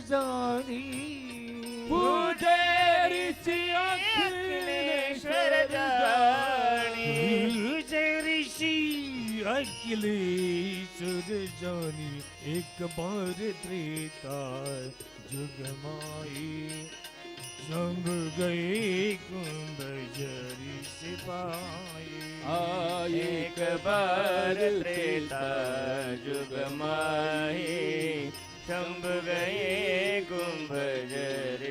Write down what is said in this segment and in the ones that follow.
जानी पूजे ऋषि अखिलेश्वर जानी पूजे ऋषि अखिलेश्वर जानी एक बार त्रेता जुग माई संग गए कुंभजरी सिपाही एक बार त्रेता जुग माही शंभ गए कुंभजर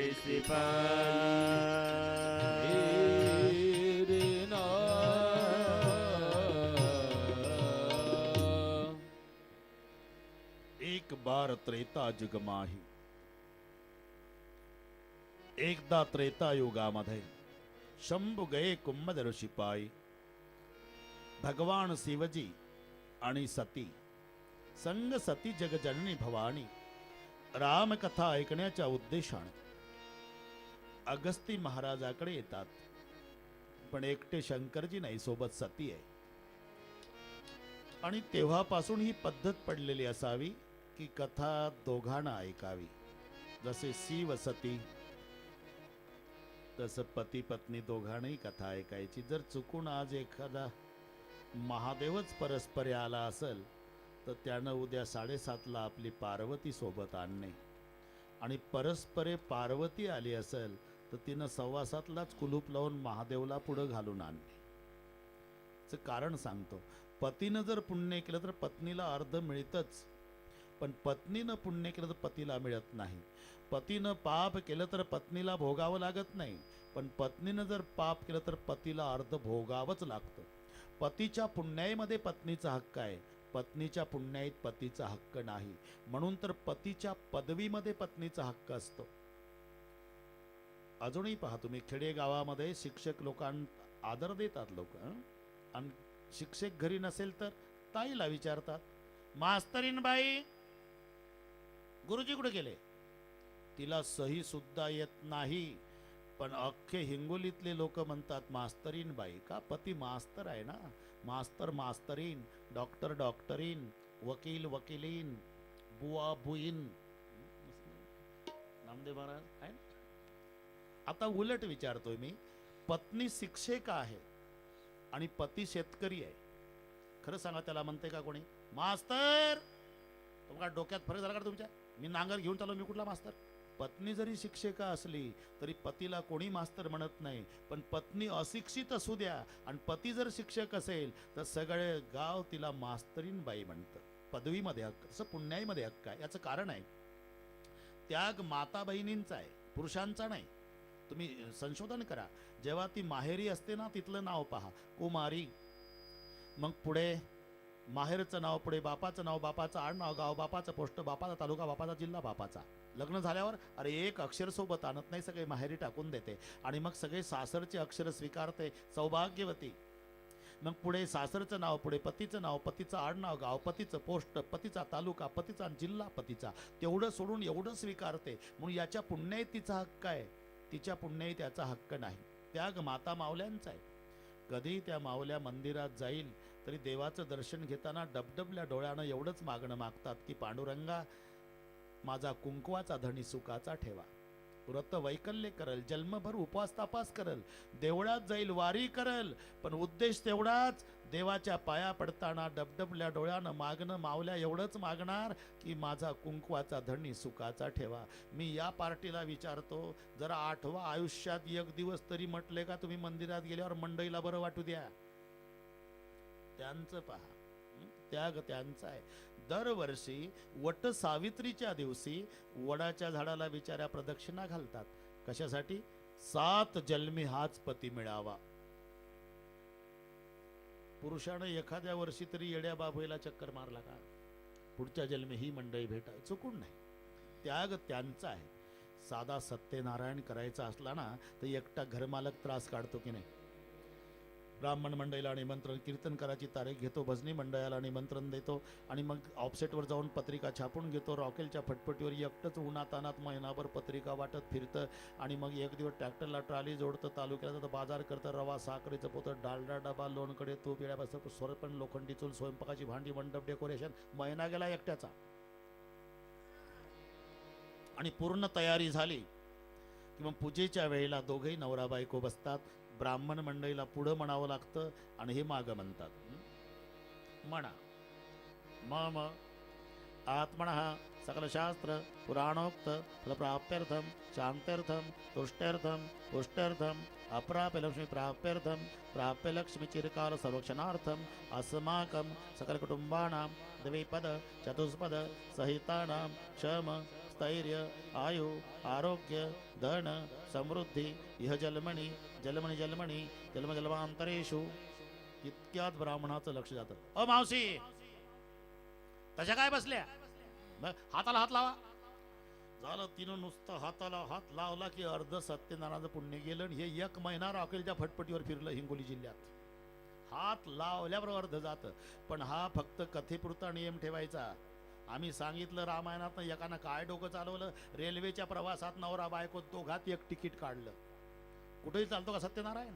एक बार त्रेता जुग माही. एकदा त्रेता युगामध्ये शंभू गए कुंभजर शिपाई. भगवान शिवजी आणि सती संग सती जगजननी भवानी रामकथा ऐकण्याच्या उद्देशाने अगस्ती महाराजाकडे येतात. पण एकटे शंकरजी नाही, सोबत सती आहे. आणि तेव्हापासून ही पद्धत पडलेली असावी की कथा दोघांना ऐकावी. जसे शिव सती तसं पती पत्नी दोघांनाही कथा ऐकायची. जर चुकून आज एखादा महादेवच परस्परे आला असेल तर त्यानं उद्या 7:30ला आपली पार्वती सोबत आणणे. आणि परस्परे पार्वती आली असेल तर तिनं 7:15लाच कुलूप लावून महादेवला पुढं घालून आणणे. कारण सांगतो, पतीनं जर पुण्य केलं तर पत्नीला अर्ध मिळतच, पण पत्नीनं पुण्य केलं तर पतीला मिळत नाही. पतीनं पाप केलं तर पत्नीला भोगावं लागत नाही, पण पत्नीनं जर पाप केलं तर पतीला अर्ध भोगावंच लागतं. पतीच्या पुण्याईमध्ये पत्नीचा हक्क आहे, पत्नीच्या पुण्याईत पतीचा हक्क नाही. म्हणून तर पतीच्या पदवीमध्ये पत्नीचा हक्क असतो. अजूनही पहा तुम्ही, खेडेगावामध्ये शिक्षक लोकांना आदर देतात लोक. आणि शिक्षक घरी नसेल तर ताईला विचारतात, मास्तरीन बाई गुरुजी कुठे गेले? तिला सही सुद्धा येत नाही, पण अख्खे हिंगोलीतले लोक म्हणतात मास्तरीन बाई. का? पती मास्तर आहे ना. मास्तर मास्तरीन, डॉक्टर डॉक्टरीन, वकील वकिलीन, बुवा बुईन. नामदेव महाराज आहे. आता उलट विचारतोय मी, पत्नी शिक्षक आहे आणि पती शेतकरी आहे. खरं सांगा, त्याला म्हणते का कोणी मास्तर? तुम्हाला डोक्यात फरक झाला का तुमच्या? मी नांगर घेऊन चाललो, मी कुठला मास्तर? पत्नी जरी शिक्षिका असली तरी पतीला कोणी मास्तर म्हणत नाही. पण पत्नी अशिक्षित असू द्या आणि पती जर शिक्षक असेल तर सगळे गाव तिला मास्तरीन बाई म्हणतं. पदवीमध्ये हक्क, तसं पुण्याईमध्ये हक्क आहे. याचं कारण आहे, त्याग माता बहिणींचा आहे, पुरुषांचा नाही. तुम्ही संशोधन करा. जेव्हा ती माहेरी असते ना, तिथलं नाव पहा, कुमारी. मग पुढे माहेरचं नाव, पुढे बापाचं नाव, बापाचं आडनाव, गाव बापाचं, पोस्ट बापाचा, तालुका बापाचा, जिल्हा बापाचा. लग्न झाल्यावर अरे एक अक्षर सोबत आणत नाही, सगळे माहेरी टाकून देते. आणि मग सगळे सासरचे अक्षर स्वीकारते, सौभाग्यवती. मग पुढे सासरचं नाव, पुढे पतीचं नाव, पतीचं आडनाव, गाव पतीचं, पोस्ट पतीचा, तालुका पतीचा, जिल्हा पतीचा. तेवढं सोडून एवढं स्वीकारते. म्हणून याच्या पुण्याई तिचा हक्क आहे, तिच्या पुण्याई त्याचा हक्क नाही. त्याग माता मावल्यांचा आहे. कधी त्या मावल्या मंदिरात जाईल तरी देवाचं दर्शन घेताना डबडबल्या डोळ्यानं एवढंच मागणं मागतात की पांडुरंगा, माझा कुंकवाचा धणी सुखाचा ठेवा. व्रत वैकल्य करल, जन्मभर उपवास तापास करल, देवळात जाईल, वारी करल, पण उद्देश तेवढाच, देवाच्या पाया पडताना डबडबल्या डोळ्यानं मागणं मावल्या एवढंच मागणार की माझा कुंकवाचा धणी सुखाचा ठेवा. मी या पार्टीला विचारतो, जरा आठवा आयुष्यात एक दिवस तरी म्हटले का तुम्ही मंदिरात गेल्यावर मंडईला बरं वाटू द्या? त्यांचं पहा, त्याग त्यांचा आहे. दरवर्षी वट सावित्रीच्या दिवशी वडाच्या झाडाला बिचाऱ्या प्रदक्षिणा घालतात. कशासाठी? 7 जन्मी हाच पती मिळावा. पुरुषानं एखाद्या वर्षी तरी येड्या बाबूला चक्कर मारला का? पुढच्या जन्मी ही मंडळी भेटाय चुकून नाही. त्याग त्यांचा आहे. साधा सत्यनारायण करायचा असला ना तर एकटा घरमालक त्रास काढतो की नाही? ब्राह्मण मंडळीला निमंत्रण, कीर्तन करायची तारीख घेतो, भजनी मंडळाला निमंत्रण देतो आणि मग ऑफसेटवर जाऊन पत्रिका छापून घेतो. रॉकेलच्या फटफटीवर एकटंच उन्हातानात महिनाभर पत्रिका वाटत फिरतं आणि मग एक दिवस ट्रॅक्टरला ट्राली जोडतं, तालुक्याला जातं, बाजार करतं, रवा साखरेचं पोतं, डालडा डबा, लोणकडे तूप, येड्यापासून स्वरपण, लोखंडी चूल, स्वयंपाकाची भांडी, मंडप, डेकोरेशन. महिना गेला एकट्याचा. आणि पूर्ण तयारी झाली की मग पूजेच्या वेळेला दोघेही नवरा बायको बसतात. ब्राह्मण मंडळीला पुढं म्हणावं लागतं आणि हे मागं म्हणतात. म्हणा मम आत्मनः सकलशास्त्र पुराणोक्त फलप्राप्त्यर्थम शांत्यर्थम तुष्ट्यर्थम पुष्ट्यर्थम अप्राप्य लक्ष्मी प्राप्त्यर्थम प्राप्य लक्ष्मी चिरकाल संरक्षणार्थम अस्माकं सकल कुटुंबानां द्विपद चतुष्पद सहितानां क्षम स्थैर्य आयु आरोग्य धन समृद्धी इह जन्मनी जन्मनी जन्मनी जन्म जन्मांतरेषु इतक्यात ब्राह्मणाचं लक्ष जातं. अ मावशी तशा काय बसल्या, मग हाताला हात लावा. झालं, तिनं नुसतं हाताला हात लावला की अर्ध सत्यनारायणाचं पुण्य गेलं. आणि हे 1 महिना रॉकेलच्या फटफटीवर फिरलं हिंगोली जिल्ह्यात. हात लावल्याबरोबर अर्ध जातं. पण हा फक्त कथेपुरता नियम ठेवायचा. आम्ही सांगितलं रामायणात एकानं काय डोकं चालवलं, रेल्वेच्या प्रवासात नवरा बायको दोघात एक तिकीट काढलं. कुठेही चालतो का सत्यनारायण?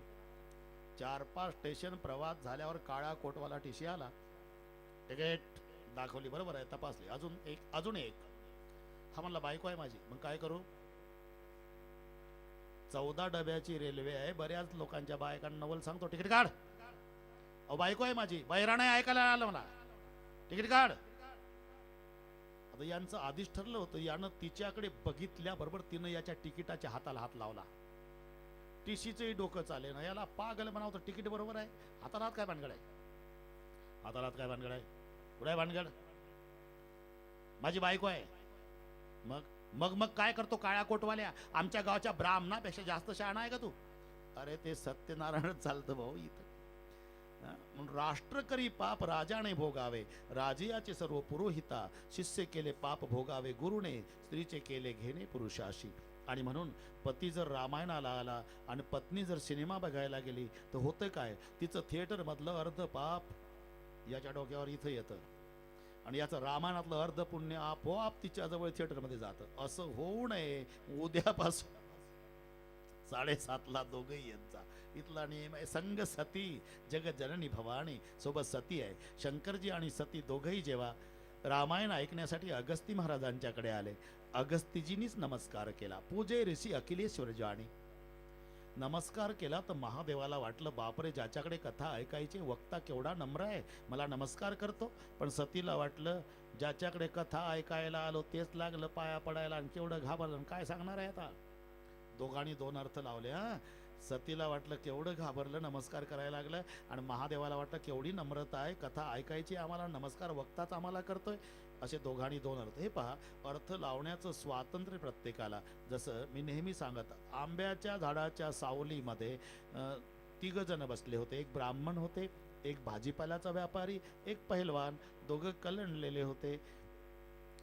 4-5 स्टेशन प्रवास झाल्यावर काळा कोटवाला टीसी आला. तिकीट दाखवली, बरोबर आहे, तपासली, अजून एक. हा म्हणला बायको आहे माझी. मग काय करू? 14 डब्याची रेल्वे आहे, बऱ्याच लोकांच्या बायकांना नवल सांगतो तिकीट काढ. अहो बायको आहे माझी, बहिरा नाही ऐकायला आलं मला, तिकीट काढ. आता यांचं आधीच ठरलं होतं, यानं तिच्याकडे बघितल्याबरोबर तिनं याच्या तिकिटाच्या हाताला हात लावला. टीसीचंही डोकं चाले ना, याला पागल म्हणावं. तिकीट बरोबर आहे, हाताला हात काय भानगड आहे? हाताला हात काय भानगड आहे? कुठे आहे भानगड? माझी बायको आहे. मग मग मग काय करतो काळ्या कोटवाल्या? आमच्या गावच्या ब्राह्मणापेक्षा जास्त शहाणा आहे का तू? अरे ते सत्यनारायण चालतं भाऊ इथं. म्हणून राष्ट्र करी पाप राजाने भोगावे, राजियाचे सर्व पुरोहिता, शिष्य केले पाप भोगावे गुरुने, स्त्रीचे केले घेणे पुरुषाशी. आणि म्हणून पती जर रामायणाला आला आणि पत्नी जर सिनेमा बघायला गेली तर होतं काय? तिचं थिएटर मधलं अर्ध पाप याच्या डोक्यावर इथं येतं आणि याचं रामायणातलं अर्ध पुण्य आपोआप तिच्या जवळ थिएटरमध्ये जातं. असं होऊ नये. उद्यापासून 7:30ला दोघंही येत जा. इथला नियम आहे. संग सती जग जननी भवानी, सोबत सती आहे. शंकरजी आणि सती दोघंही जेव्हा रामायण ऐकण्यासाठी अगस्ती महाराजांच्याकडे आले, अगस्तीजींनीच नमस्कार केला. पूजे ऋषी अखिलेश्वर जाणी. नमस्कार केला तर महादेवाला वाटलं बापरे, ज्याच्याकडे कथा ऐकायची वक्ता केवढा नम्र आहे, मला नमस्कार करतो. पण सतीला वाटलं ज्याच्याकडे कथा ऐकायला आलो तेच लागलं पाया पडायला आणि केवढं घाबरलं. काय सांगणार आहे आता? दोघांनी 2 अर्थ लावले. सतीला वाटलं केवढं घाबरलं, नमस्कार करायला लागलं. आणि महादेवाला वाटलं केवढी नम्रता आहे, कथा ऐकायची आम्हाला, नमस्कार वक्ताच आम्हाला करतोय. असे दोघांनी 2 अर्थ. हे पहा, अर्थ लावण्याचं स्वातंत्र्य प्रत्येकाला. जसं मी नेहमी सांगत, आंब्याच्या झाडाच्या सावलीमध्ये 3 जण बसले होते. एक ब्राह्मण होते, एक भाजीपाल्याचा व्यापारी, एक पहिलवान. दोघं कलंडलेले होते,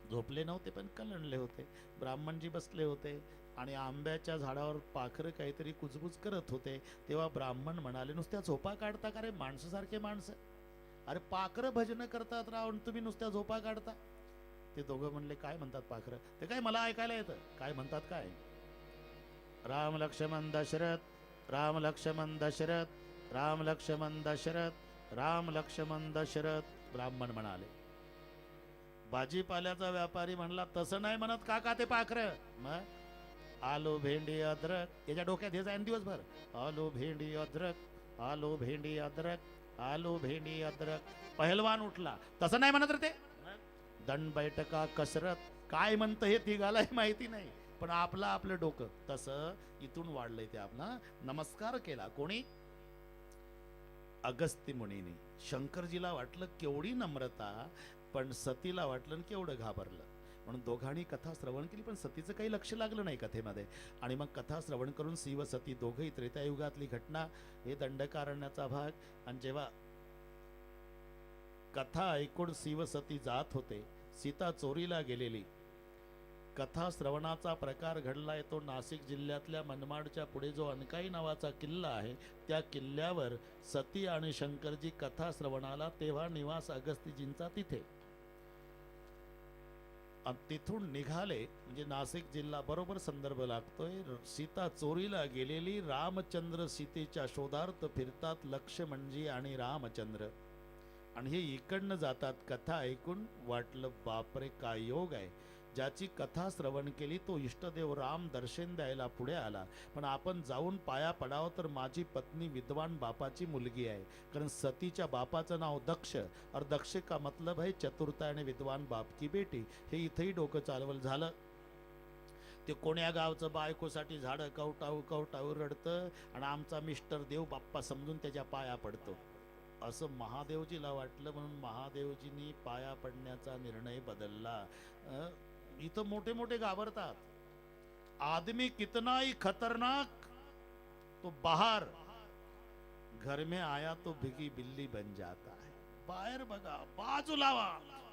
झोपले नव्हते पण कलंडले होते. ब्राह्मणजी बसले होते आणि आंब्याच्या झाडावर पाखरं काहीतरी कुजबुज करत होते. तेव्हा ब्राह्मण म्हणाले, नुसत्या झोपा काढता का रे माणसासारखे माणसं? अरे पाखरं भजन करतात राव, तुम्ही नुसत्या झोपा काढता. ते दोघं म्हणले काय म्हणतात पाखरं? ते काय मला ऐकायला येतं. काय म्हणतात काय? राम लक्ष्मण दशरथ, राम लक्ष्मण दशरथ, राम लक्ष्मण दशरथ, राम लक्ष्मण दशरथ. ब्राह्मण म्हणाले. भाजीपाल्याचा व्यापारी म्हणला तसं नाही म्हणत काका ते पाखरं. मग आलू भेंडी अद्रक. याच्या डोक्यात हे जाईन दिवसभर. आलू भेंडी अद्रक, आलू भेंडी अद्रक, आलू भेंडी अद्रक. पहिलवान उठला. तसं नाही म्हणत रे ते. दंड बैठका कसरत. काय म्हणतं हे तिघालाही माहिती नाही, पण आपलं डोकं तसं इथून वाढलंय. ते आपला नमस्कार केला. कोणी? अगस्ती मुनीने. शंकरजीला वाटलं केवढी नम्रता, पण सतीला वाटलं केवढं घाबरलं. म्हणून दोघांनी कथा श्रवण केली, पण सतीचं काही लक्ष लागलं नाही कथेमध्ये. आणि मग कथा श्रवण करून शिव सती दोघंही त्रेतायुगातली घटना, हे दंडकारण्याचा भाग. आणि जेव्हा कथा ऐकून शिव सती जात होते, सीता चोरीला गेलेली. कथा श्रवणाचा प्रकार घडलाय तो नाशिक जिल्ह्यातल्या मनमाडच्या पुढे जो अनकाई नावाचा किल्ला आहे, त्या किल्ल्यावर सती आणि शंकरजी कथा श्रवणाला, तेव्हा निवास अगस्तीजींचा तिथे. तिथून निघाले म्हणजे नाशिक जिल्हा बरोबर संदर्भ लागतोय. सीता चोरीला गेलेली. रामचंद्र सीतेच्या शोधार्थ फिरतात लक्ष्मणजी आणि रामचंद्र. आणि हे इकडनं जातात. कथा ऐकून वाटलं बापरे काय योग आहे. ज्याची कथा श्रवण केली तो इष्टदेव राम दर्शन द्यायला पुढे आला. पण आपण जाऊन पाया पडावं तर माझी पत्नी विद्वान बापाची मुलगी आहे. कारण सतीच्या बापाचं नाव दक्ष और दक्ष का मतलब है चतुरता आणि विद्वान बाप की बेटी. हे इथेही डोकं चालवल झालं. ते कोण्या गावचं बायकोसाठी झाडं कवटाऊ कवटाऊ रडतं आणि आमचा मिस्टर देव बाप्पा समजून त्याच्या पाया पडतो असं महादेवजीला वाटलं. म्हणून महादेवजींनी पाया पडण्याचा निर्णय बदलला. इथं मोठे मोठे घाबरतात. आदमी कितना ही खतरनाक तो बाहर घर में आया तो भिगी बिल्ली बन जाता है. बाहेर बघा, बाजूला व्हा,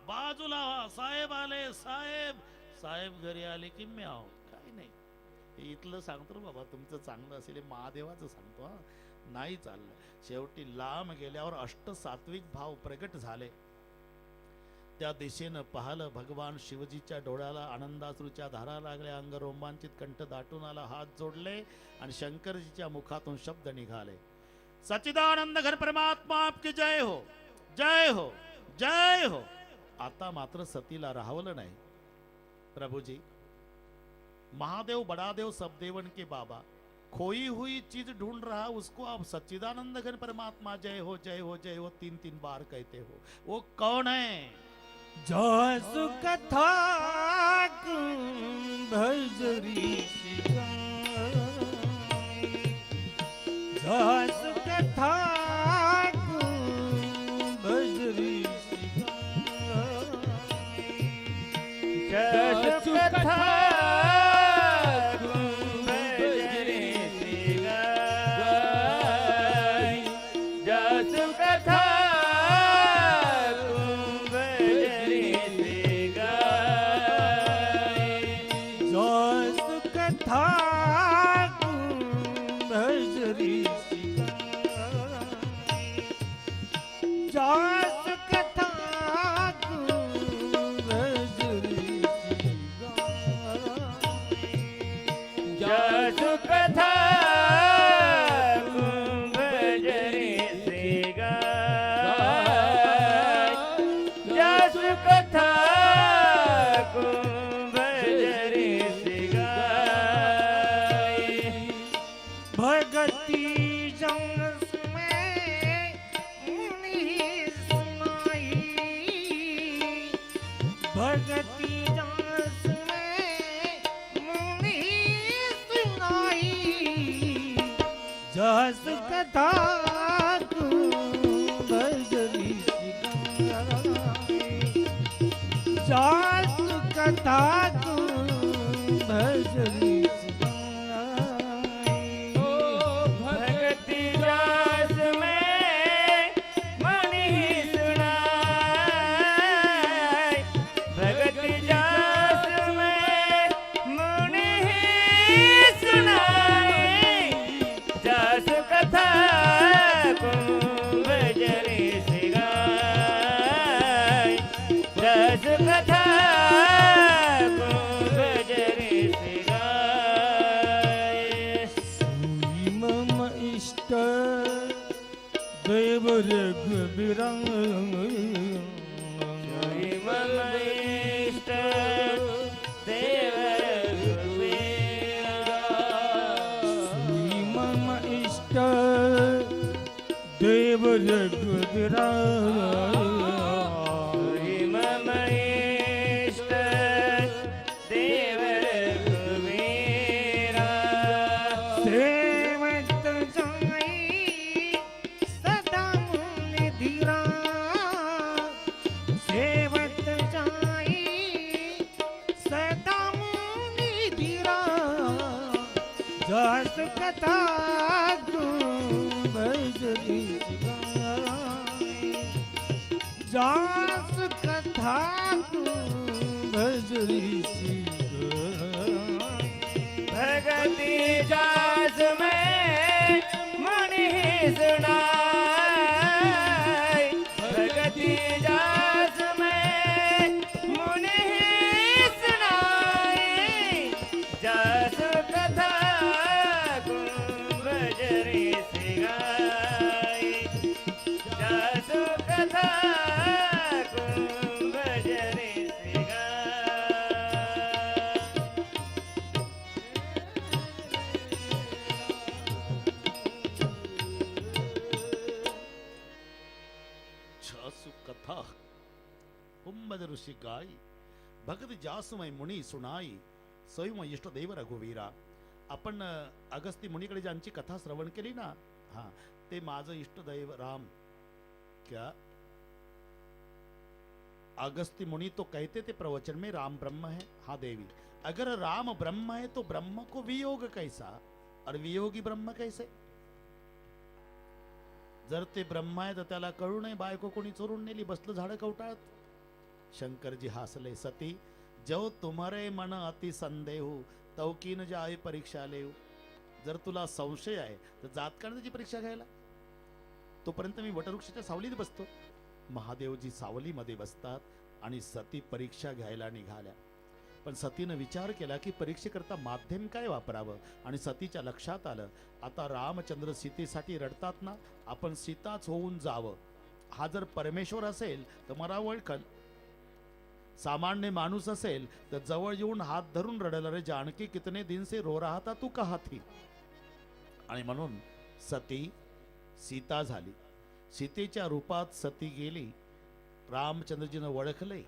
बाजूला व्हा, साहेब आले, साहेब साहेब घरी आले की म्याव. काही नाही, हे इथलं सांगतो रे बाबा, तुमचं चांगलं असेल हे महादेवाचं सांगतो. हा नाही चाललं. शेवटी लांब गेल्यावर अष्ट सात्विक भाव प्रगट झाले. त्या दिशेनं पाहलं, भगवान शिवजीच्या डोळ्याला आनंदाश्रूच्या धारा लागल्या. अंग रोमांचित, कंठ दाटून आला. हात जोडले आणि शंकरजीच्या मुखातून शब्द निघाले, सच्चिदानंद घन परमात्मा आपकी जय हो, जय हो, जय हो. आता मात्र सतीला राहवलं नाही. प्रभुजी, महादेव बड़ादेव सब देवन के बाबा, खोई हुई चीज ढूंढ रहा उसको आप सच्चिदानंद घन परमात्मा जय हो, जय हो, जय हो 3-3 बार कहते हो. वो कौन है? जासु कथा भजरी जासु कथा भजरी जासु कथा हा कुंभज ऋषी गाई भगत जासमय मुनी सुनाई स्वयं इष्टदेव रघुवीरा. आपण अगस्ती मुनीकडे ज्यांची कथा श्रवण केली ना, हा ते माझं इष्टदैव राम. क्या अगस्ती मुनि तो कहते थे प्रवचन में राम ब्रह्म है. हाँ देवी, अगर राम ब्रह्म है तो ब्रह्म को वियोग कैसा और वियोगी ब्रह्म कैसे. जर ते ब्रह्म आहे तर त्याला कळू नये बायको कोणी चोरून नेली, बसलं झाडं कवटाळत. शंकरजी हासले. सती जो तुम्हारे मन अति संदेह तवकीन जाय परीक्षा लेव. जर तुला संशय आहे तर जात का त्याची परीक्षा घ्यायला. तोपर्यंत मी वटवृक्षाच्या सावलीत बसतो. महादेवजी सावलीमध्ये बसतात आणि सती परीक्षा घ्यायला निघाल्या. पण सतीनं विचार केला की परीक्षेकरता माध्यम काय वापरावं. आणि सतीच्या लक्षात आलं, आता रामचंद्र सीतेसाठी रडतात ना, आपण सीताच होऊन जावं. हा जर परमेश्वर असेल तर मला ओळखन, सामान्य माणूस असेल तर जवळ येऊन हात धरून रडेल, रे जानकी कितने दिन से रो रहा था तू कहा थी. आणि म्हणून सती सीता झाली. सीतेच्या रूपात सती गेली. रामचंद्रजीनं ओळखले,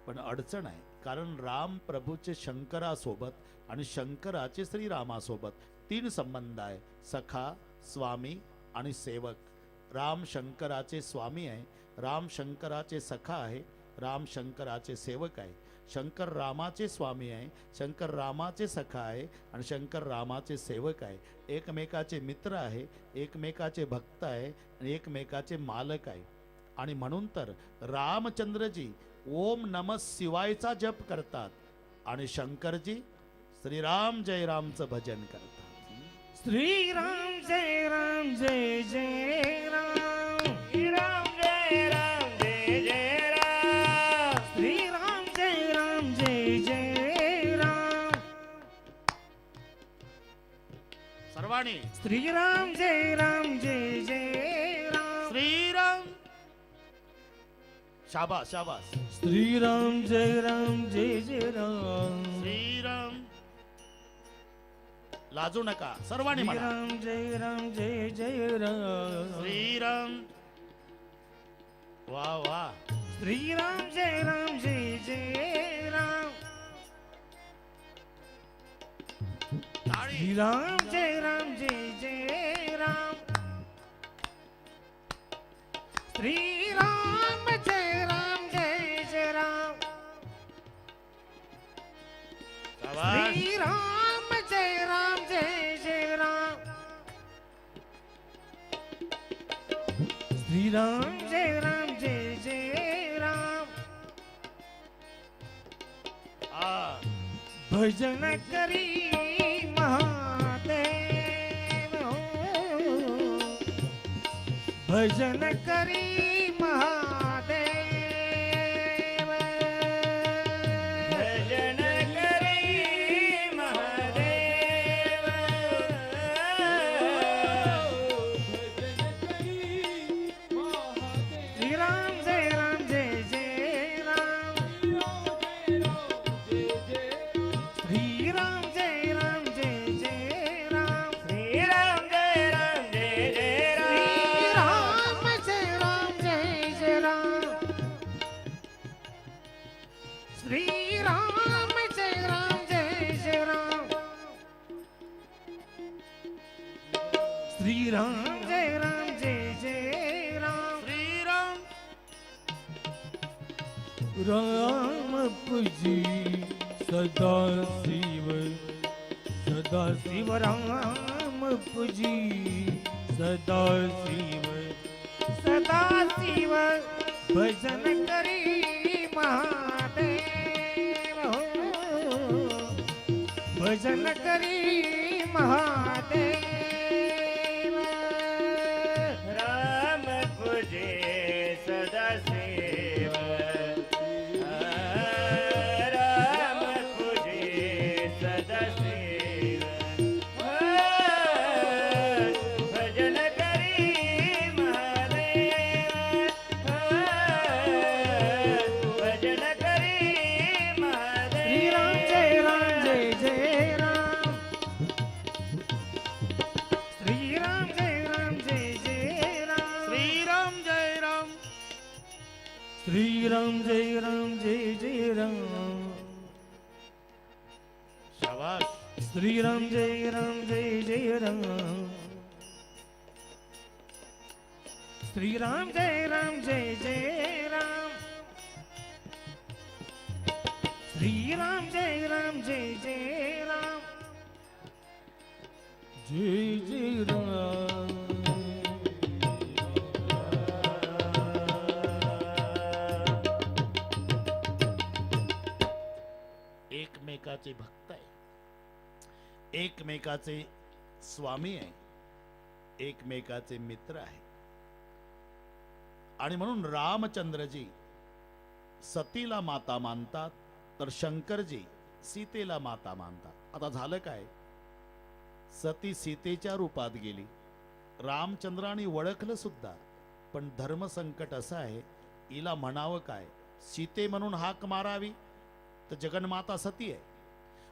पण अडचण आहे, कारण राम प्रभूचे शंकरासोबत आणि शंकराचे श्रीरामासोबत 3 संबंध आहे, सखा, स्वामी आणि सेवक. राम शंकराचे स्वामी आहे, राम शंकराचे सखा आहे, राम शंकराचे सेवक आहे. शंकर रामाचे स्वामी आहे, शंकर रामाचे सखा आहे आणि शंकर रामाचे सेवक आहे. एकमेकाचे मित्र आहे, एकमेकाचे भक्त आहे आणि एकमेकाचे मालक आहे. आणि म्हणून तर रामचंद्रजी ओम नमः शिवायचा जप करतात आणि शंकरजी श्रीराम जय रामचं भजन करतात. श्रीराम जय राम जय जय राम. राम जय राम जय जय राम. श्रीराम जय राम जय जय राम. सर्वांनी श्रीराम जय राम जय जय राम. श्रीराम. शाबास शाबास. श्रीराम जय राम जय जय राम. श्रीराम. लाजू नका, सर्वांनी म्हणा. श्रीराम जय राम जय जय राम. श्रीराम. वा वा. श्रीराम जय राम जय जय राम. टाळी. श्रीराम जय राम जय जय राम. श्रीराम जय राम जय जय राम. शाबास. श्रीराम जय राम जय जय राम. श्रीराम जय राम जय जय राम. आ, भजन करी महादेव हो. भजन करी महादेव. भजन करी महादेव. श्रीराम जय राम जय जय राम. श्रीराम जय राम जय जय राम. श्रीराम जय राम जय जय राम. श्रीराम जय राम जय जय राम. श्रीराम जय राम जय जय राम. श्रीराम जय राम जय जय राम. श्रीराम. राम पूजी सदा शिव. सदा शिव राम पूजी सदा शिव. सदा शिव भजन करी महादेव हो. भजन करी महादेव. राम पूजे सदा शिव. राम पूजे सदा शिव. भजन करी महादेव. भजन करी महादेव. श्रीराम जय राम जय जय राम. श्रीराम जय राम शाबाश. श्रीराम जय राम श्रीराम जय राम श्रीराम जय राम जय राम एकमेकाचे भक्त आहे, एकमेकाचे स्वामी आहे, एकमेकाचे मित्र आहे. आणि म्हणून रामचंद्रजी सतीला माता मानतात, तर शंकरजी सीतेला माता मानतात. आता झालं काय, सती सीतेच्या रूपात गेली, रामचंद्राने ओळखलं सुद्धा, पण धर्मसंकट असं आहे, हिला म्हणावं काय, सीते म्हणून हाक मारावी तर जगन्माता सती आहे,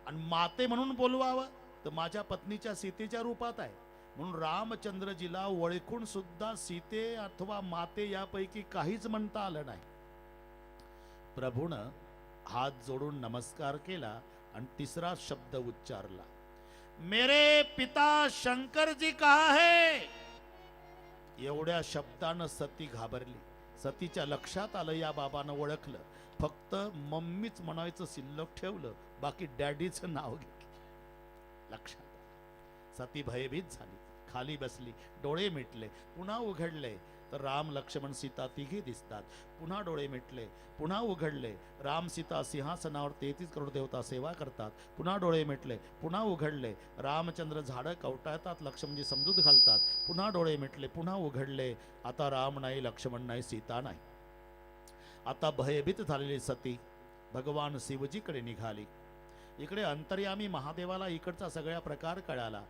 आणि माते म्हणून बोलवावं तर माझ्या पत्नीच्या सीतेच्या रूपात आहे. म्हणून रामचंद्रजीला ओळखून सुद्धा सीते अथवा माते यापैकी काहीच म्हणता आलं नाही. प्रभूनं हात जोडून नमस्कार केला आणि तिसरा शब्द उच्चारला, मेरे पिता शंकर जी कहा है. एवढ्या शब्दानं सती घाबरली. सतीच्या लक्षात आलं या बाबानं ओळखलं, फक्त मम्मीच म्हणायचं शिल्लक ठेवलं, बाकी डॅडीचं नाव घेतलं. लक्षात सती भयभीत झाली, खाली बसली, डोळे मिटले, पुन्हा उघडले तर राम लक्ष्मण सीता तिघी दिसतात. पुन्हा डोळे मिटले, पुन्हा उघडले, राम सीता सिंहासनावर 33 करोड देवता सेवा करतात. पुन्हा डोळे मिटले, पुन्हा उघडले, रामचंद्र झाडं कवटाळतात, लक्ष्मणजी समजूत घालतात. पुन्हा डोळे मिटले, पुन्हा उघडले, आता राम नाही, लक्ष्मण नाही, सीता नाही. आता भयभीत झालेली सती भगवान शिवजीकडे निघाली. इकडे अंतर्यामी महादेवाला इकडचा सगळा प्रकार कळाला.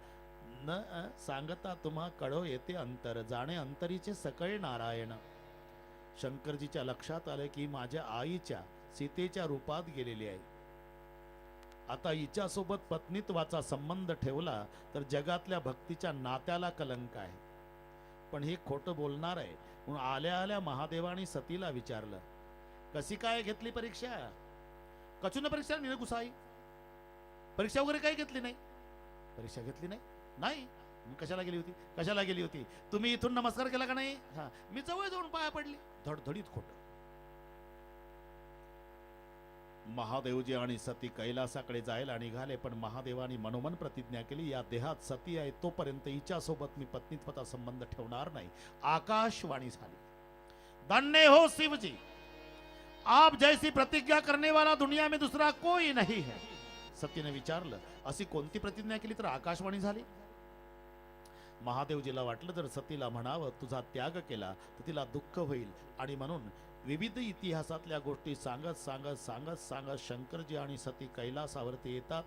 न सांगता तुम्हा कळो येते अंतर, जाणे अंतरीचे सकळे नारायण. शंकरजीच्या लक्षात आले की माझ्या आईच्या सीतेच्या रूपात गेलेली आहे. आता हिच्यासोबत पत्नीत्वाचा संबंध ठेवला तर जगातल्या भक्तीच्या नात्याला कलंक आहे. पण हे खोटं बोलणार आहे म्हणून आल्या आल्या महादेवानी सतीला विचारलं, कशी काय घेतली परीक्षा. कचून परीक्षा निरगुसाई, परीक्षा वगैरे काही घेतली नाही. परीक्षा घेतली नाही, नाही. कशाला गेली होती, कशाला गेली होती. तुम्ही इथून नमस्कार केला का नाही. हा, मी जवळ जाऊन पाया पडली. धडधडीत खोट. महादेवजी आणि सती कैलासाकडे जायला निघाले, पण महादेवानी मनोमन प्रतिज्ञा केली, या देहात सती आहे तोपर्यंत हिच्यासोबत मी पत्नीत्वाचा संबंध ठेवणार नाही. आकाशवाणी झाली, धन्य हो शिवजी, आप जैसी प्रतिज्ञा करने वाला दुनिया में दूसरा कोई नहीं है. सतीने विचारलं, अशी कोणती प्रतिज्ञा केली तर आकाशवाणी झाली. महादेवजीला वाटलं जर सतीला म्हणावं तुझा त्याग केला तर तिला दुःख होईल, आणि म्हणून विविध इतिहासातल्या गोष्टी सांगत सांगत सांगत सांगत शंकरजी आणि सती कैलासावरती येतात.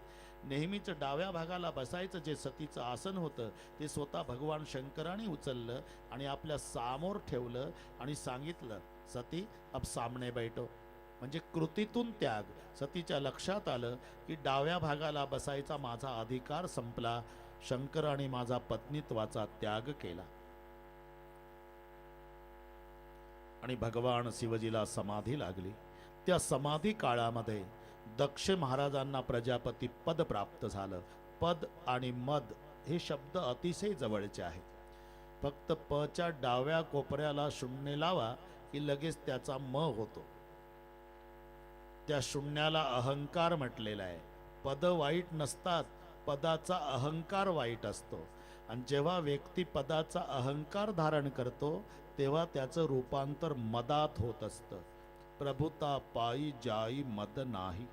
नेहमीच डाव्या भागाला बसायचं जे सतीचं आसन होतं ते स्वतः भगवान शंकराने उचललं आणि आपल्या समोर ठेवलं आणि सांगितलं, सती अब सामने बैठो. म्हणजे कृतीतून त्याग. सतीच्या लक्षात आलं की डाव्या भागाला बसायचा माझा अधिकार संपला. शंकराने माझा पत्नीत्वाचा त्याग केला. आणि भगवान शिवजीला समाधी लागली. त्या समाधी काळामध्ये दक्ष महाराजांना प्रजापती पद प्राप्त झालं. पद आणि मद हे शब्द अतिशय जवळचे आहेत. फक्त पच्या डाव्या कोपऱ्याला शून्य लावा की लगेच त्याचा म होतो. त्या शून्याला अहंकार म्हटलेला आहे. पद वाईट नसतात, पदाचा अहंकार वाईट असतो. आणि जेव्हा व्यक्ती पदाचा अहंकार धारण करतो तेव्हा त्याचं रूपांतर मदात होत असतं. प्रभुता पायी जाई मद नाही.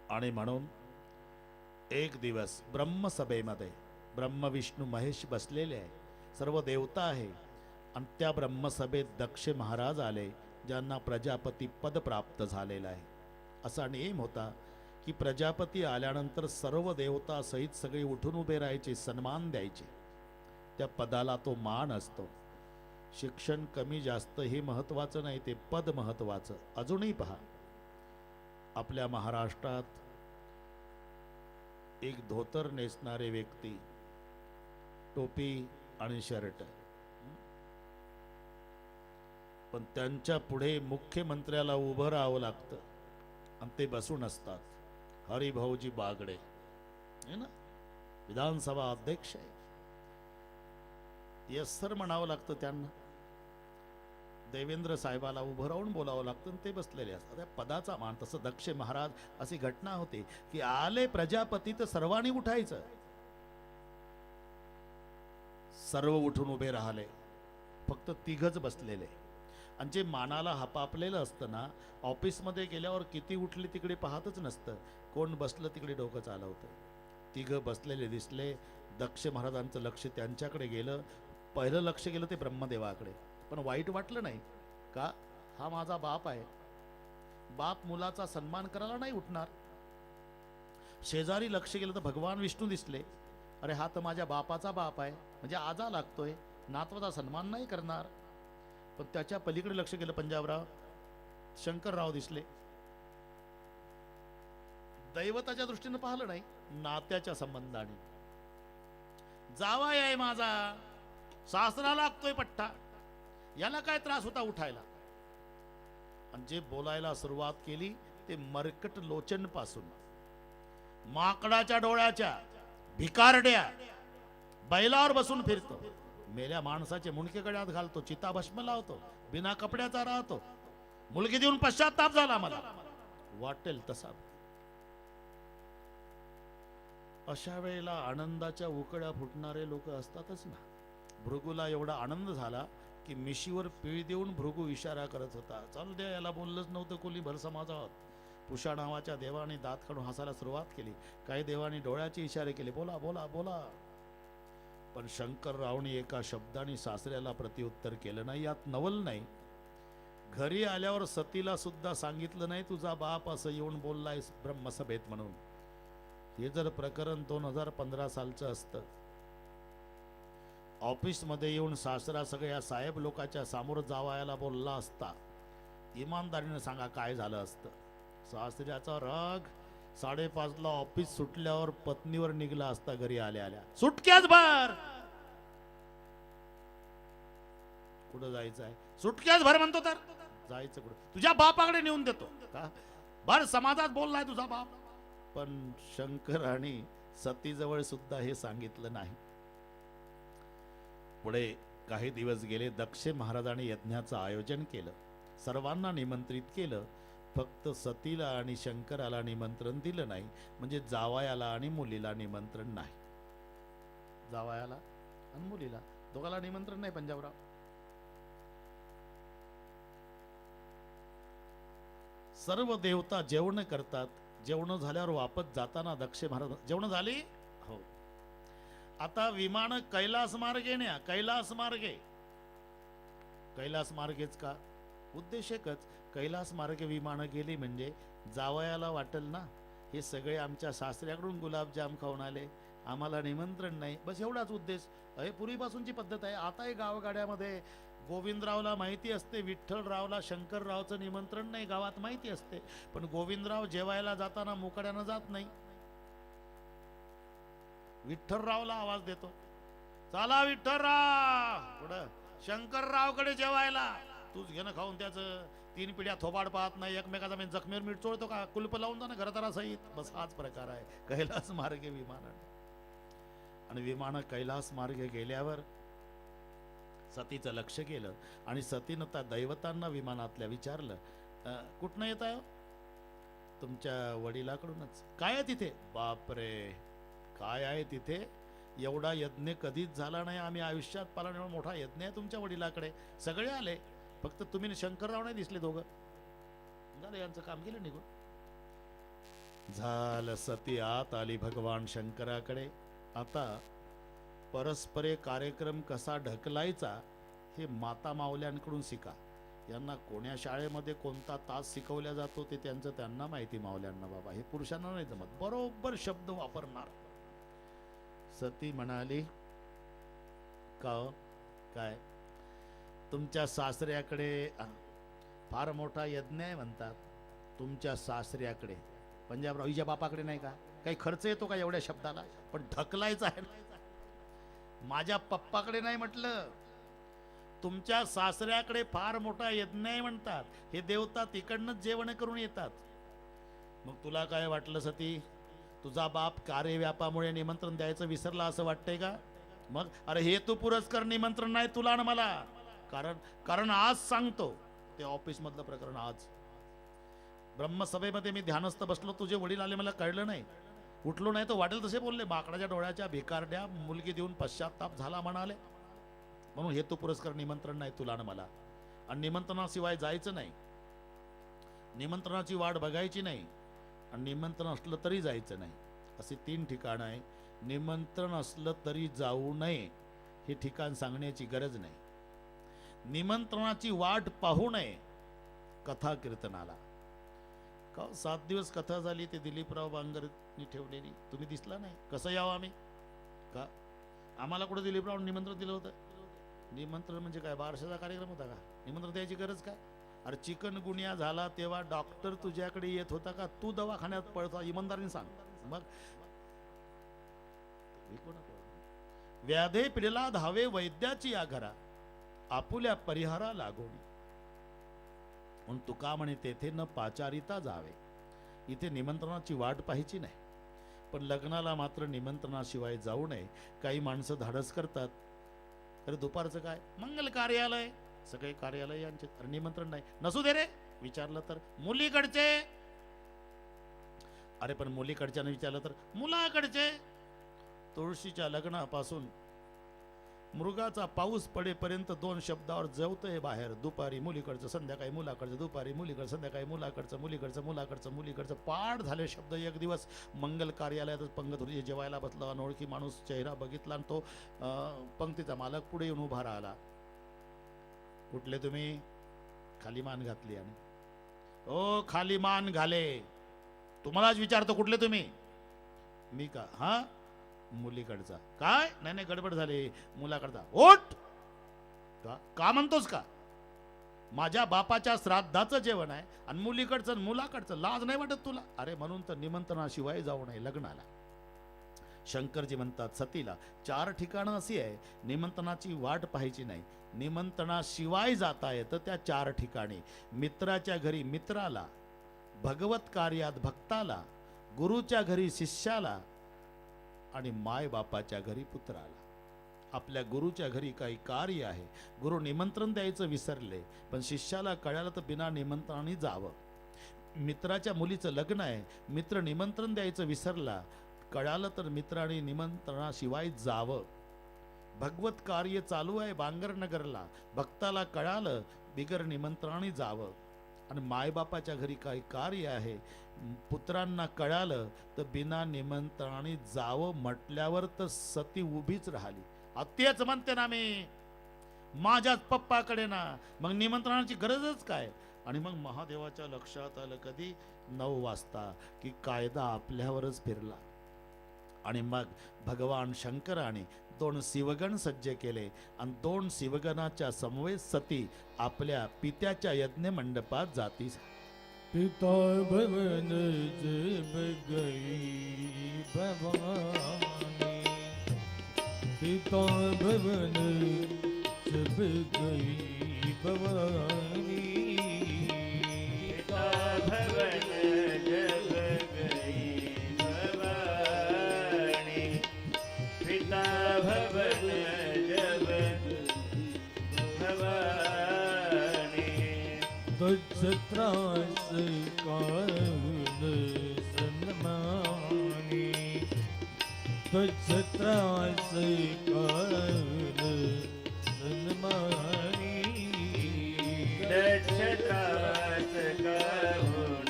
आणि म्हणून एक दिवस ब्रह्मसभेमध्ये ब्रह्म विष्णू महेश बसलेले आहे, सर्व देवता आहे. आणि त्या ब्रह्मसभेत दक्ष महाराज आले, ज्यांना प्रजापती पद प्राप्त झालेलं आहे. असा नियम होता की प्रजापती आल्यानंतर सर्व देवता सहित सगळे उठून उभे राहायचे, सन्मान द्यायचे. त्या पदाला तो मान असतो. शिक्षण कमी जास्त हे महत्वाचं नाही, ते पद महत्वाचं. अजूनही पहा, आपल्या महाराष्ट्रात एक धोतर नेसणारे व्यक्ती, टोपी आणि शर्ट, पण त्यांच्या पुढे मुख्यमंत्र्याला उभं राहावं लागतं आणि ते बसून असतात हरिभाऊजी बागडे है ना, विधानसभा अध्यक्ष आहे. येस सर म्हणावं लागतं त्यांना. देवेंद्र साहेबाला उभं राहून बोलावं लागतं आणि ते बसलेले असतात. त्या पदाचा मान. तसं दक्ष महाराज अशी घटना होती की आले प्रजापती तर सर्वांनी उठायचं. सर्व उठून उभे राहिले, फक्त तिघच बसलेले. आणि जे मानाला हपापलेलं असतं ना, ऑफिसमध्ये गेल्यावर किती उठले तिकडे पाहतच नसतं, कोण बसलं तिकडे डोकं चालवतं. तिघ बसलेले दिसले. दक्ष महाराजांचं लक्ष त्यांच्याकडे गेलं. पहिलं लक्ष गेलं ते ब्रह्मदेवाकडे. पण वाईट वाटलं नाही का, हा माझा बाप आहे, बाप मुलाचा सन्मान करायला नाही उठणार. शेजारी लक्ष गेलं तर भगवान विष्णू दिसले. अरे हा तर माझ्या बापाचा बाप आहे, म्हणजे आजा लागतोय, नातवाचा सन्मान नाही करणार. पण त्याच्या पलीकडे लक्ष गेलं, पंजाबराव शंकरराव दिसले. दैवताच्या दृष्टीनं पाहिलं नाही, नात्याच्या संबंधाने. जावाई आहे माझा, सासरा लागतोय पट्टा, याला काय त्रास होता उठायला. आणि जे बोलायला सुरुवात केली ते मरकट लोचन पासून, माकडाच्या डोळ्याच्या, भिकारड्या, बैलावर बसून फिरतो, मेल्या माणसाचे मुंडके गळ्यात घालतो, चिताभस्म लावतो, बिना कपड्याचा राहतो, मुलगी देऊन पश्चाताप झाला मला, वाटेल तसा. अशा वेळेला आनंदाच्या उकळ्या फुटणारे लोक असतातच ना. भृगूला एवढा आनंद झाला की मिशीवर पीळ देऊन भृगू इशारा करत होता. चालू द्या, याला बोललंच नव्हतं कोणी भर समाजात. पुषा नावाच्या देवाने दात काढून हसायला सुरुवात केली. काही देवाने डोळ्याचे इशारे केले, बोला बोला बोला. पण शंकररावने एका शब्दाने सासऱ्याला प्रत्युत्तर केलं नाही. यात नवल नाही. घरी आल्यावर सतीला सुद्धा सांगितलं नाही, तुझा बाप असं येऊन बोललाय ब्रह्मसभेत म्हणून. हे जर प्रकरण 2015 सालचं असतं, ऑफिस मध्ये येऊन सासरा सगळ्या साहेब लोकांच्या समोर जावायला बोलला असता, इमानदारीने सांगा काय झालं असतं. सासऱ्याचा राग 5:30ला ऑफिस सुटल्यावर पत्नीवर निघला असता. घरी आल्या आल्या सुटक्याच भर, कुठं जायचं आहे, सुटक्याच भर म्हणतो, तर जायचं कुठं, तुझ्या बापाकडे नेऊन देतो का, भर समाजात बोललाय तुझा बाप. पण शंकर आणि सतीजवळ सुद्धा हे सांगितलं नाही. पुढे काही दिवस गेले. दक्ष महाराजांनी यज्ञाचं आयोजन केलं, सर्वांना निमंत्रित केलं. फक्त सतीला आणि शंकराला निमंत्रण दिलं नाही, म्हणजे जावयाला आणि मुलीला निमंत्रण नाही. जावयाला आणि मुलीला दोघाला निमंत्रण नाही. पंजाबराव सर्व देवता जेवण करतात. जेवण झाल्यावर वापस जाताना दक्ष महाराज, जेवण झाली हो, आता विमान कैलास मार्गे न्या. कैलास मार्गे, कैलास मार्गेच का, उद्देश एकच, कैलास मार्गे विमानं गेली म्हणजे जावयाला वाटेल ना, हे सगळे आमच्या सासऱ्याकडून गुलाबजाम खाऊन आले, आम्हाला निमंत्रण नाही, बस एवढाच उद्देश. हे पूर्वीपासूनची पद्धत आहे. आताही गावगाड्यामध्ये गोविंदरावला माहिती असते, विठ्ठलरावला शंकररावचं निमंत्रण नाही, गावात माहिती असते. पण गोविंदराव जेवायला जाताना मुकड्यानं जात नाही, विठ्ठलरावला आवाज देतो, चला विठ्ठलराव पुढं शंकररावकडे जेवायला. तूच घेणं खाऊन त्याचं 3 पिढ्या थोबाड पाहत नाही, एकमेकाचा मी जखमेवर मीठ चोळतो का, कुलप लावून जा ना घरदारा सहित. बस हाच प्रकार आहे कैलास मार्गे विमान. आणि विमान कैलास मार्गे गेल्यावर सतीचं लक्ष गेलं आणि सतीनं त्या दैवतांना विमानातल्या विचारलं, कुठनं येत आहे, तुमच्या वडिलाकडूनच. काय आहे तिथे, बापरे काय आहे तिथे, एवढा यज्ञ कधीच झाला नाही, आम्ही आयुष्यात पाला एवढा मोठा यज्ञ आहे तुमच्या वडिलाकडे. सगळे आले, फक्त तुम्ही शंकरराव नाही दिसले दोघं. झालं, यांचं काम केलं निघून. झालं, सती आत आली भगवान शंकराकडे. आता परस्परे कार्यक्रम कसा ढकलायचा हे माता मावल्यांकडून शिका. यांना कोण्या शाळेमध्ये कोणता तास शिकवला जातो ते त्यांचं त्यांना माहिती, मावल्यांना. बाबा हे पुरुषांना नाही जमत, बरोबर शब्द वापरणार. सती म्हणाली, का काय तुमच्या सासऱ्याकडे फार मोठा यज्ञ आहे म्हणतात, तुमच्या सासऱ्याकडे. पंजाबराव हिच्या बापाकडे नाही का, काही खर्च येतो का एवढ्या शब्दाला, पण ढकलायचा आहे. माझ्या पप्पाकडे नाही म्हटलं, तुमच्या सासऱ्याकडे फार मोठा यज्ञ आहे म्हणतात. हे देवता तिकडनंच जेवण करून येतात. मग तुला काय वाटलं सती, तुझा बाप कार्यव्यापामुळे निमंत्रण द्यायचं विसरला असं वाटतंय का? मग अरे हे तू पुरस्कार निमंत्रण नाही तुला ना मला. कारण आज सांगतो ते ऑफिस मधलं प्रकरण. आज ब्रह्मसभेमध्ये मी ध्यानस्थ बसलो, तुझे वडील आले, मला कळलं नाही, उठलो नाही. तो वाटेल तसे बोलले, माकडाच्या डोळ्याच्या भिकारड्या, मुलगी देऊन पश्चाताप झाला म्हणाले. म्हणून हे तू पुरस्कार निमंत्रण नाही तुला ना मला. आणि निमंत्रणाशिवाय जायचं नाही, निमंत्रणाची वाट बघायची नाही, आणि निमंत्रण असलं तरी जायचं नाही. असे 3 ठिकाण आहे. निमंत्रण असलं तरी जाऊ नये हे ठिकाण सांगण्याची गरज नाही. निमंत्रणाची वाट पाहू नये कथा कीर्तनाला. का 7 दिवस कथा झाली, ते दिलीपराव बांगरनी ठेवलेली, तुम्ही दिसला नाही. कसं यावं आम्ही? का आम्हाला कुठं दिलीपराव निमंत्रण दिलं होतं? निमंत्रण म्हणजे काय, बारशाचा कार्यक्रम होता का? निमंत्रण द्यायची गरज काय? अरे चिकन गुन्हा झाला तेव्हा डॉक्टर तुझ्याकडे येत होता का? तू दवाखान्यात पळता? इमानदारीने सांग. मग व्याधे पिढीला धावे वैद्याची या घरा, आपुल्या परिहारा लागोनी. म्हणून तुका म्हणे तेथे न पाचारिता जावे. इथे निमंत्रणाची वाट पाहायची नाही, पण लग्नाला मात्र निमंत्रणाशिवाय जाऊ नये. काही माणसं धाडस करतात, अरे दुपारचं काय मंगल कार्यालय, सगळे कार्यालय यांचे, अरे निमंत्रण नाही. नसू दे रे, विचारलं तर मुलीकडचे. अरे पण मुलीकडच्याने विचारलं तर मुलाकडचे. तुळशीच्या लग्नापासून मृगाचा पाऊस पडेपर्यंत 2 शब्दावर जेवतंय बाहेर. दुपारी मुलीकडचं, संध्याकाळी मुलाकडचं, दुपारी मुलीकडचं, संध्याकाळी मुलाकडचं, मुलीकडचं, मुलाकडचं, मुलीकडचं. पाठ झाले शब्द. एक दिवस मंगल कार्यालयातच पंगत होती, जेवायला बसला, अनोळखी माणूस चेहरा बघितला आणि तो पंक्तीचा मालक पुढे येऊन उभा राहिला. कुठले तुम्ही? खाली मान घातली. आणि ओ खाली मान घाले, तुम्हालाच विचारतो कुठले तुम्ही? मी का? हा मुलीकडचा. काय? नाही नाही गडबड झाली, मुलाकडचा. ओट का म्हणतोस का? माझ्या बापाच्या श्राद्धाचं जेवण आहे आणि मुलीकडचं मुलाकडचं, लाज नाही वाटत तुला? अरे म्हणून तर निमंत्रणाशिवाय जाऊ नये लग्नाला. शंकरजी म्हणतात सतीला 4 ठिकाणं अशी आहे, निमंत्रणाची वाट पाहायची नाही, निमंत्रणाशिवाय जाता येतं त्या 4 ठिकाणी. मित्राच्या घरी मित्राला, भगवत कार्यात भक्ताला, गुरुच्या घरी शिष्याला, आणि माय बापाच्या घरी पुत्राला. आपल्या गुरुच्या घरी काही कार्य आहे, गुरु निमंत्रण द्यायचं विसरले, पण शिष्याला कळालं तर बिना निमंत्रणाने जावं. मित्राच्या मुलीचं लग्न आहे, मित्र निमंत्रण द्यायचं विसरला, कळालं तर मित्राने निमंत्रणाशिवाय जावं. भगवत कार्य चालू आहे बांगरनगरला, भक्ताला कळालं बिगर निमंत्रणाने जावं. आणि मायबापाच्या घरी काही कार्य आहे, पुत्रांना कळालं तर बिना निमंत्रणाने जावं म्हटल्यावर तर सती उभीच राहिली. तेच म्हणते ना मी, माझ्याच पप्पाकडे ना, मग निमंत्रणाची गरजच काय? आणि मग महादेवाच्या लक्षात आलं कधी 9 वाजता की कायदा आपल्यावरच फिरला. आणि मग भगवान शंकराने 2 शिवगण सज्ज केले आणि 2 शिवगणाच्या समवेत सती आपल्या पित्याच्या यज्ञ मंडपात जाती. पिता भवन जब गई भवानी, पिता भवन जब गई भवानी, पिता भवन जब गई भवानी, पिता भवन जब भवानी. दक्षत्रास कारुण सन्मानी, दक्षत्रास कारुण सन्मानी, दक्षत्रास कारुण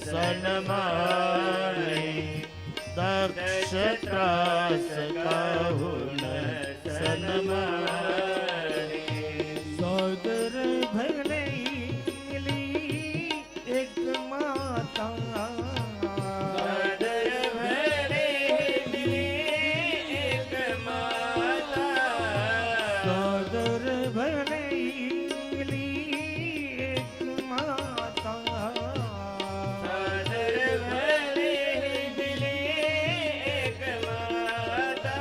सन्मानी, दक्षत्रास काहुन सन्मानी. सादर भरली एक माता, सादर भरली एक माता, सादर भरली एक माता, सादर भरली एक माता.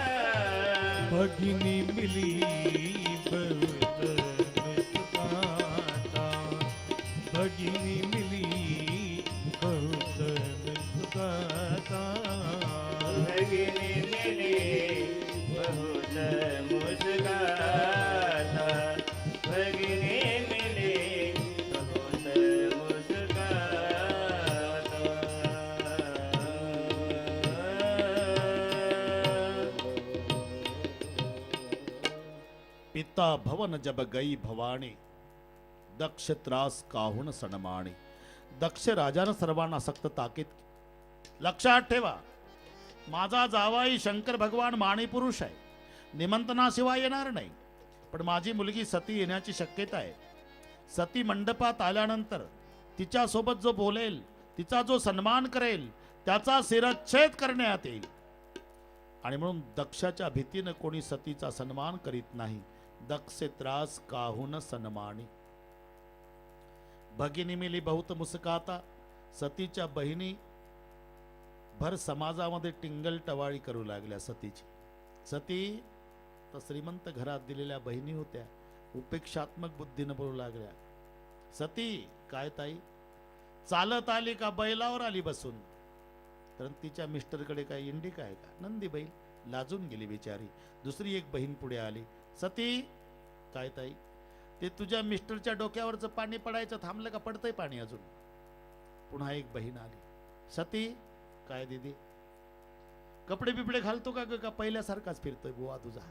भगिनी मिली भगिनी मिली बहुत मुस्काता भगिनी मिली बहुत मुस्काता भगिनी मिली बहुत पिता भवन जब गई भवानी दक्ष त्रास काहून सणमाणी. दक्ष राजानं सर्वांना सक्त ताकीद केली. लक्षात ठेवा, माझा जावाई शंकर भगवान माणी पुरुष आहे, निमंत्रणाशिवाय येणार नाही. पण माझी मुलगी सती येण्याची शक्यता आहे. सती मंडपात आल्यानंतर तिच्यासोबत जो बोलेल, तिचा जो सन्मान करेल, त्याचा शिरच्छेद करण्यात येईल. आणि म्हणून दक्षाच्या भीतीनं कोणी सतीचा सन्मान करीत नाही. दक्ष त्रास काहून सन्मानी. भगिनी मिली बहुत मुस्काता. सतीच्या बहिणी भर समाजामध्ये टिंगल टवाळी करू लागल्या सतीची. सती तर श्रीमंत घरात दिलेल्या बहिणी होत्या, उपेक्षात्मक बुद्धीनं बोलू लागल्या. सती काय ताई, चालत आली का बैलावर आली बसून? तर तिच्या मिस्टरकडे काय इंडी काय का? नंदी बैल. लाजून गेली बिचारी. दुसरी एक बहीण पुढे आली. सती काय ताई, ते तुझ्या मिस्टरच्या डोक्यावरचं पाणी पडायचं थांबलं का? पडतंय पाणी अजून. पुन्हा एक बहीण आली. सती काय दीदी, कपडे बिपडे घालतो का ग, का पहिल्यासारखाच फिरतोय बुवा तुझा?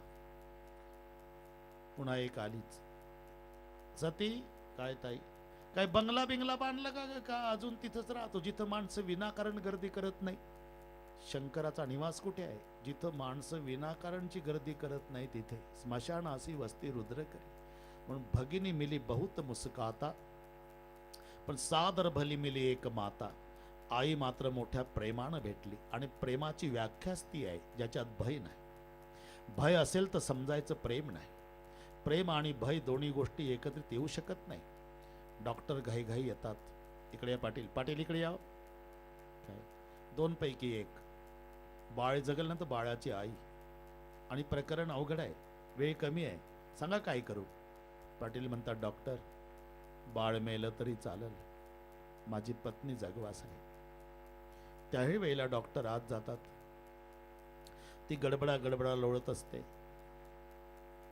पुन्हा एक आलीच. सती काय ताई, काय बंगला बिंगला बांधला का ग, का अजून तिथंच राहतो जिथं माणसं विनाकारण गर्दी करत नाही? शंकराचा निवास कुठे आहे? जिथं माणसं विनाकारणची गर्दी करत नाही तिथे. स्मशानासी वस्ती रुद्र करी. म्हणून भगिनी मिली बहुत मुस्काता, पण सादर भली मिली एक माता. आई मात्र मोठ्या प्रेमानं भेटली. आणि प्रेमाची व्याख्याच ती आहे ज्याच्यात भय नाही. भय असेल तर समजायचं प्रेम नाही. प्रेम आणि भय दोन्ही गोष्टी एकत्रित येऊ शकत नाही. डॉक्टर घाई येतात. इकडे या पाटील, पाटील इकडे या. दोन पैकी एक, बाळ जगल ना तर बाळाची आई. आणि प्रकरण अवघड आहे, वेळ कमी आहे, सांगा काय करू? पाटील म्हणतात डॉक्टर, बाळ मेलं तरी चालेल, माझी पत्नी जगवास आहे. त्याही वेळेला डॉक्टर आत जातात. ती गडबडा लोळत असते.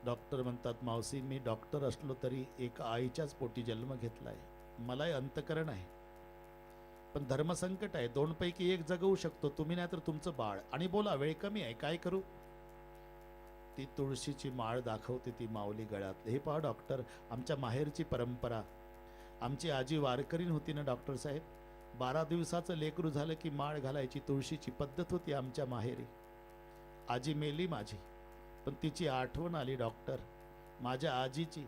डॉक्टर म्हणतात, मावशी मी डॉक्टर असलो तरी एका आईच्याच पोटी जन्म घेतलाय, मलाही अंतकरण आहे, पण धर्मसंकट आहे. दोन पैकी एक जगवू शकतो, तुम्ही नाही तर तुमचं बाळ. आणि बोला वेळ कमी आहे, काय करू? ती तुळशीची माळ दाखवते ती माऊली गळ्यात. हे पहा डॉक्टर, आमच्या माहेरची परंपरा, आमची आजी वारकरीण होती ना डॉक्टर साहेब, 12 दिवसाचं लेकरू झालं की माळ घालायची तुळशीची पद्धत होती आमच्या माहेरी. आजी मेली माझी, पण तिची आठवण आली डॉक्टर, माझ्या आजीची,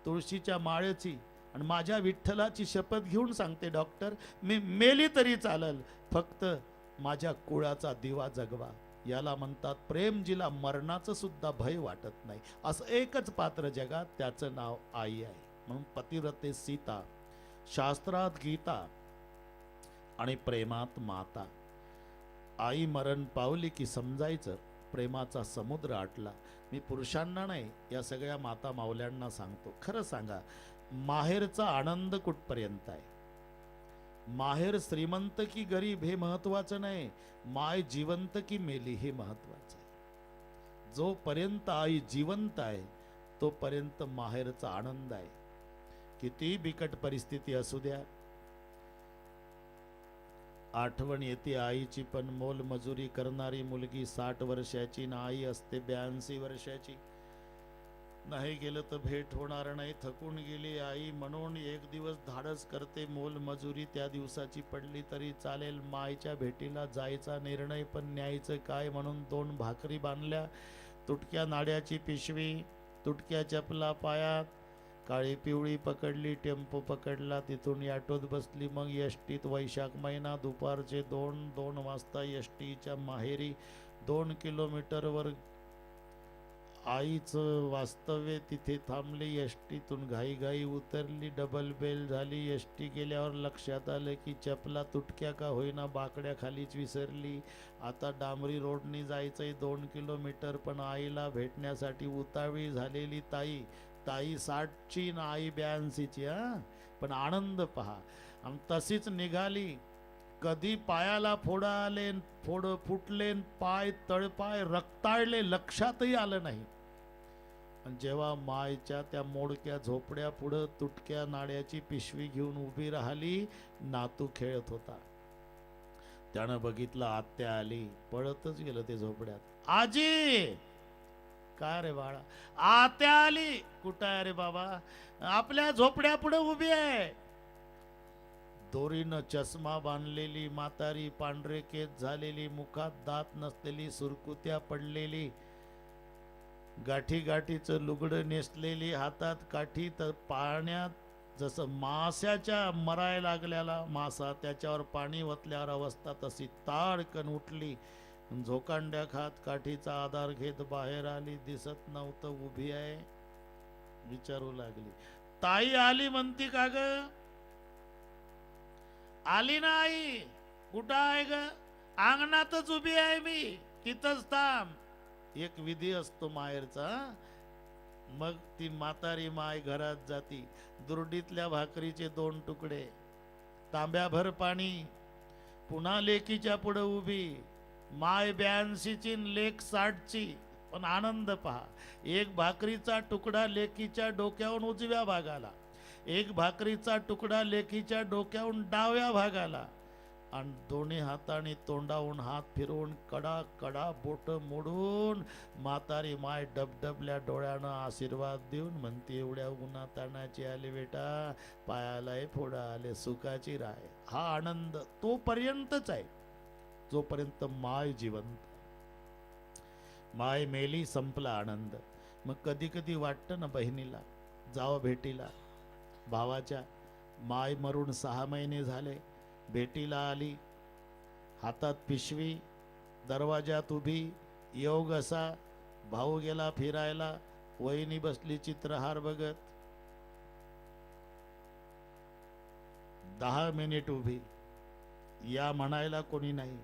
तुळशीच्या माळेची. आणि माझ्या विठ्ठलाची शपथ घेऊन सांगते डॉक्टर, मी मेली तरी चालल, फक्त माझ्या कुळाचा दिवा जगवा. याला म्हणतात प्रेम, जिला मरणाचं सुद्धा भय वाटत नाही. असं एकच पात्र जगात, त्याचं नाव आई आहे. म्हणून पतिव्रते सीता, शास्त्रात गीता आणि प्रेमात माता. आई मरण पावली की समजायचं प्रेमाचा समुद्र आटला. मी पुरुषांना नाही, या सगळ्या माता मावल्यांना सांगतो, खरं सांगा, माहेरचा आनंद कुठपर्यंत आहे? माहेर श्रीमंत की गरीब हे महत्वाचं नाही, माय जिवंत की मेली हे महत्वाचं आहे. जोपर्यंत आई जिवंत आहे तोपर्यंत माहेरचा आनंद आहे. किती बिकट परिस्थिती असू द्या, आठवण येते आईची, पण मोल मजुरी करणारी मुलगी 60 वर्षाची ना आई असते 82 वर्षाची. नाही गेलं तर भेट होणार नाही, थकून गेली आई म्हणून एक दिवस धाडस करते मोल मजुरी. त्या दिवसाची पडली तरी चालेल, मायच्या भेटीला जायचा निर्णय, पण न्यायचं काय म्हणून 2 भाकरी बांधल्या, तुटक्या नाड्याची पिशवी, तुटक्या चपला पायात, काळी पिवळी पकडली, टेम्पो पकडला, तिथून ऑटोत बसली, मग एसटीत. वैशाख महिना, दुपारचे 2 वाजता एसटीच्या माहेरी 2 किलोमीटरवर आईचं वास्तव्य. तिथे थांबली, एसटीतून घाई उतरली, डबल बेल झाली. एसटी गेल्यावर लक्षात आलं की चपला तुटक्या का होईना बाकड्या खालीच विसरली. आता डांबरी रोडनी जायचंय 2 किलोमीटर, पण आईला भेटण्यासाठी उतावळी झालेली ताई 60ची ना आई 82ची. पण आनंद पहा. आणि तशीच निघाली. कधी पायाला फोडा आले, फोड फुटले, पाय तळपाय रक्ताळले, लक्षातही आलं नाही. आणि जेव्हा मायच्या त्या मोडक्या झोपड्या पुढं तुटक्या नाड्याची पिशवी घेऊन उभी राहिली, नातू खेळत होता. त्यानं बघितलं आत्या आली, पळतच गेलं ते झोपड्यात. आजी, काय रे बाळा? आत्या आली. कुठं आहे रे बाबा? आपल्या झोपड्या पुढे उभी आहे. दोरीनं चष्मा बांधलेली म्हातारी, पांढरे केस झालेली, मुखात दात नसलेली, सुरकुत्या पडलेली, गाठी गाठीचं लुगडं नेसलेली, हातात काठी, तर पाण्यात जसं माशाच्या मरायला लागलेला मासा, त्याच्यावर पाणी वतल्यावर अवस्था तशी ताडकन उठली. झोकांड्या खात काठीचा आधार घेत बाहेर आली. दिसत नव्हतं उभी आहे. विचारू लागली, ताई आली म्हणती का ग? आली ना आई. कुठं आहे ग? अंगणातच उभी आहे मी, तिथंच थांब. एक विधी असतो माहेरचा. मग ती म्हातारी माय घरात जाती. दुर्डीतल्या भाकरीचे 2 तुकडे, तांब्याभर पाणी, पुन्हा लेकीच्या पुढे उभी. माय 82ची लेक 60ची. पण आनंद पहा, एक भाकरीचा तुकडा लेकीच्या डोक्यावरून उजव्या भागाला, एक भाकरीचा तुकडा लेकीच्या डोक्यावरून डाव्या भागाला, आणि दोन्ही हाताने तोंडावून हात फिरवून कडा कडा बोट मोडून म्हातारी माय डबडबल्या डोळ्यानं आशीर्वाद देऊन म्हणते, एवढ्या उन्हातानाची आली बेटा, पायालाही फोडा आले, सुखाची राय. हा आनंद तोपर्यंतच आहे जोपर्यंत माय जिवंत. माय मेली, संपला आनंद. मग कधी कधी वाटतं ना बहिणीला, जावं भेटीला. भावाच्या माय मरून 6 महिने झाले, भेटीला आली, हातात पिशवी, दरवाजात उभी, योग असा. भाऊ गेला फिरायला, वहिनी बसली चित्रहार बघत. 10 मिनिट उभी, या म्हणायला कोणी नाही.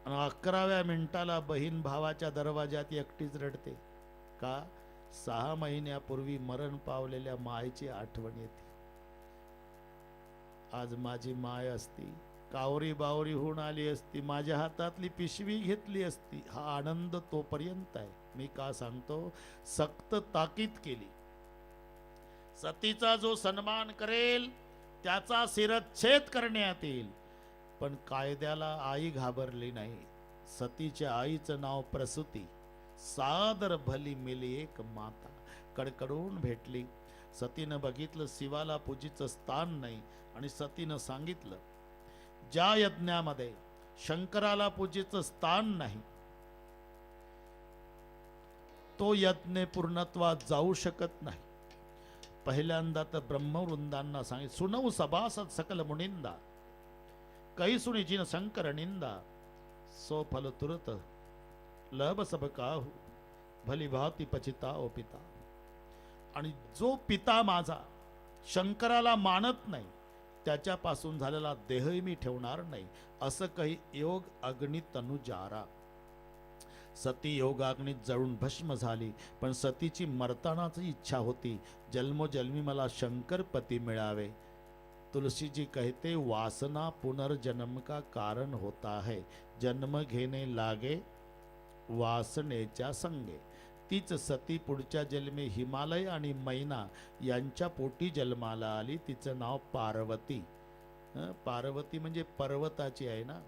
आणि 11व्या मिनिटाला बहीण भावाच्या दरवाजात एकटीच रडते. का? 6 महिन्यापूर्वी मरण पावलेल्या मायची आठवण येते. आज माझी माय असती, कावरी बावरी होऊन आली असती, माझ्या हातातली पिशवी घेतली असती. हा आनंद तोपर्यंत आहे. मी का सांगतो? सक्त ताकीद केली. सतीचा जो सन्मान करेल त्याचा शिरच्छेद करण्यात येईल. पण कायद्याला आई घाबरली नाही. सतीच्या आईचं नाव प्रसूती. सादर भली मिली एक माता. कडकडून भेटली. सतीनं बघितलं शिवाला पूजीचं स्थान नाही, आणि सतीनं सांगितलं, ज्या यज्ञामध्ये शंकराला पूजेचं स्थान नाही, तो यज्ञ पूर्णत्वात जाऊ शकत नाही. पहिल्यांदा तर ब्रह्मवृंदांना सांगितलं, सुनऊ सभासद सकल मुनिंदा, कै सुनी जिन शंकर निंदा, सो फल तुरत लभ सब काहू, भली भाती पचिता ओ पिता. आणि जो पिता माझा शंकराला मानत नाही, त्याच्यापासून झालेला देहही मी ठेवणार नाही, असं काही योग अग्नी तनुजारा. सती योगाग्नीत जळून भस्म झाली. पण सतीची मरतानाची इच्छा होती, जन्मोजन्मी मला शंकरपती मिळावे. तुलसी जी कहते, वासना पुनर्जन्म का कारण होता है, जन्म घेणे लागे वासनेच्या संगे. तीच सती पुढच्या जन्मी हिमालय आणि मैना यांच्या पोटी जन्माला आली. तिचं नाव पार्वती. पार्वती म्हणजे पर्वताची आहे ना.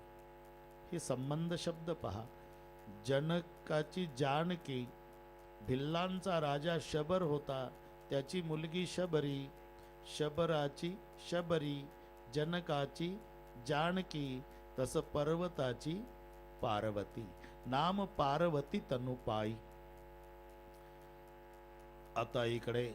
हे संबंध शब्द पहा. जनकाची जानकी, भिल्लांचा राजा शबर होता, त्याची मुलगी शबरी, शबराची शबरी, जनकाची जानकी, तसं पर्वताची पार्वती. नाम पार्वती तनुपाई. आता इकडे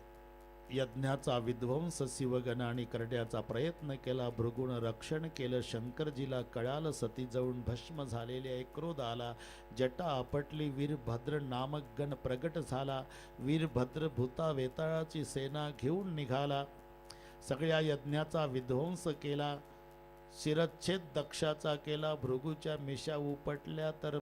यज्ञाचा विध्वंस शिवगणाने करण्याचा प्रयत्न केला. भृगुण रक्षण केलं. शंकरजीला कळालं सती जळून भस्म झालेले. क्रोध आला, जटा आपटली. वीरभद्र नामक गण प्रगट झाला. वीरभद्र भूता वेताळाची सेना घेऊन निघाला. सगळ्या यज्ञाचा विध्वंस केला. शिरच्छेद दक्षाचा केला. भृगूच्या मिशा उपटल्या तर